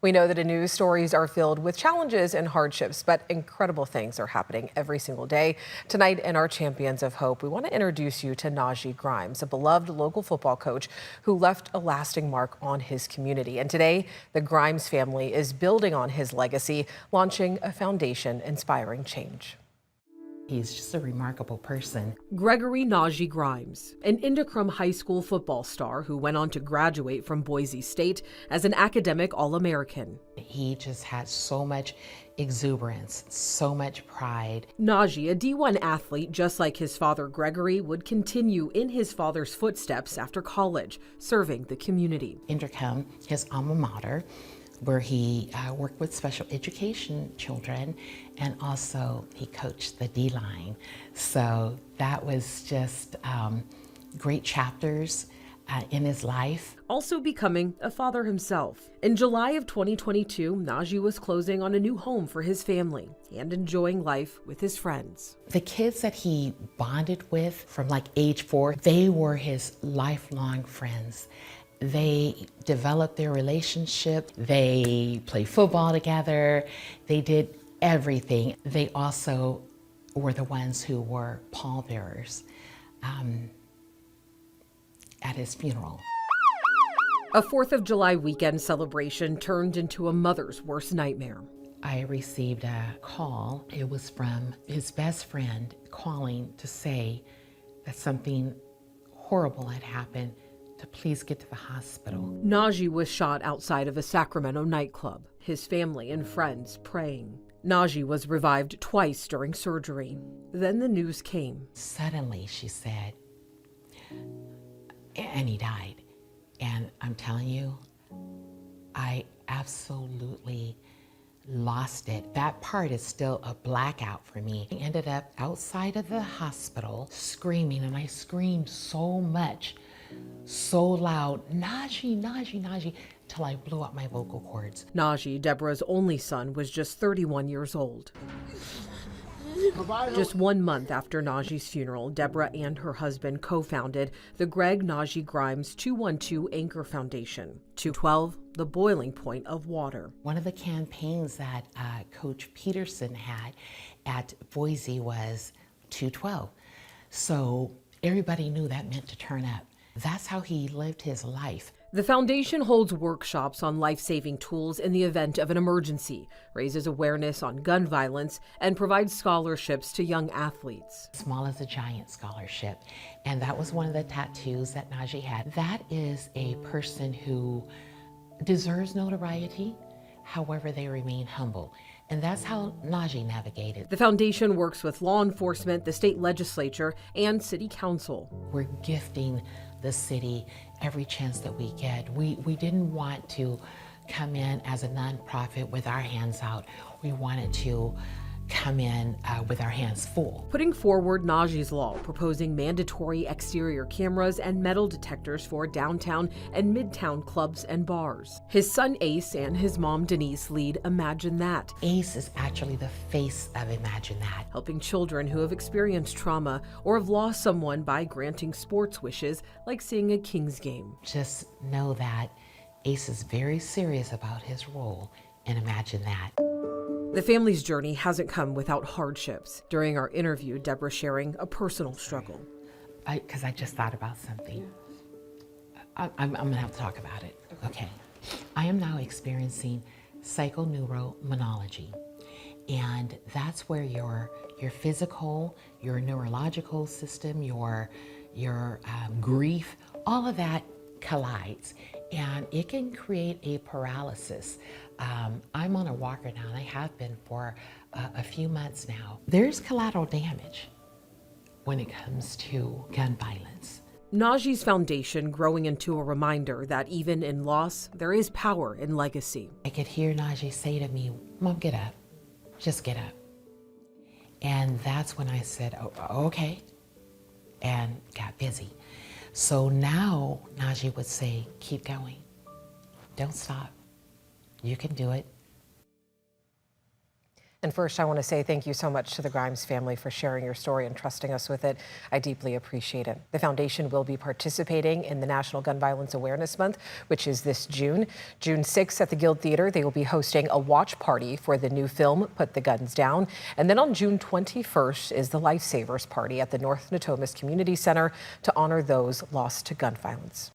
We know that the news stories are filled with challenges and hardships, but incredible things are happening every single day. Tonight in our Champions of Hope, we want to introduce you to Najee Grimes, a beloved local football coach who left a lasting mark on his community. And today, the Grimes family is building on his legacy, launching a foundation inspiring change. He's just a remarkable person. Gregory Najee Grimes, an Indicrum High School football star who went on to graduate from Boise State as an academic All-American. He just had so much exuberance, so much pride. Najee, a D1 athlete just like his father Gregory, would continue in his father's footsteps after college, serving the community. Indicrum, his alma mater, where he worked with special education children, and also he coached the D-line. So that was just great chapters in his life. Also becoming a father himself. In July of 2022, Najee was closing on a new home for his family and enjoying life with his friends. The kids that he bonded with from like age 4, they were his lifelong friends. They developed their relationship, they played football together, they did everything. They also were the ones who were pallbearers at his funeral. A 4th of July weekend celebration turned into a mother's worst nightmare. I received a call. It was from his best friend calling to say that something horrible had happened, to please get to the hospital. Najee was shot outside of a Sacramento nightclub, his family and friends praying. Najee was revived twice during surgery. Then the news came. Suddenly, she said, and he died. And I'm telling you, I absolutely lost it. That part is still a blackout for me. I ended up outside of the hospital screaming, and I screamed so much, so loud, Najee, Najee, Najee, till I blew out my vocal cords. Najee, Deborah's only son, was just 31 years old. Just 1 month after Najee's funeral, Deborah and her husband co-founded the Greg Najee Grimes 212 Anchor Foundation. 212, the boiling point of water. One of the campaigns that Coach Peterson had at Boise was 212. So everybody knew that meant to turn up. That's how he lived his life. The foundation holds workshops on life-saving tools in the event of an emergency, raises awareness on gun violence, and provides scholarships to young athletes. Small as a Giant scholarship. And that was one of the tattoos that Najee had. That is a person who deserves notoriety, however they remain humble. And that's how Najee navigated. The foundation works with law enforcement, the state legislature, and city council. We're gifting the city every chance that we get. We didn't want to come in as a nonprofit with our hands out. We wanted to come in with our hands full. Putting forward Najee's law, proposing mandatory exterior cameras and metal detectors for downtown and midtown clubs and bars. His son Ace and his mom Denise lead Imagine That. Ace is actually the face of Imagine That. Helping children who have experienced trauma or have lost someone by granting sports wishes like seeing a Kings game. Just know that Ace is very serious about his role in Imagine That. The family's journey hasn't come without hardships. During our interview, Deborah sharing a personal struggle. Because I just thought about something. I'm gonna have to talk about it. Okay. I am now experiencing psychoneuroimmunology. And that's where your physical, your neurological system, your grief, all of that collides. And it can create a paralysis. I'm on a walker now, and I have been for a few months now. There's collateral damage when it comes to gun violence. Najee's foundation growing into a reminder that even in loss, there is power in legacy. I could hear Najee say to me, Mom, get up, just get up. And that's when I said, oh, okay, and got busy. So now Najee would say, keep going, don't stop, you can do it. And first, I want to say thank you so much to the Grimes family for sharing your story and trusting us with it. I deeply appreciate it. The foundation will be participating in the National Gun Violence Awareness Month, which is this June. June 6th at the Guild Theater, they will be hosting a watch party for the new film, Put the Guns Down. And then on June 21st is the Lifesavers Party at the North Natomas Community Center to honor those lost to gun violence.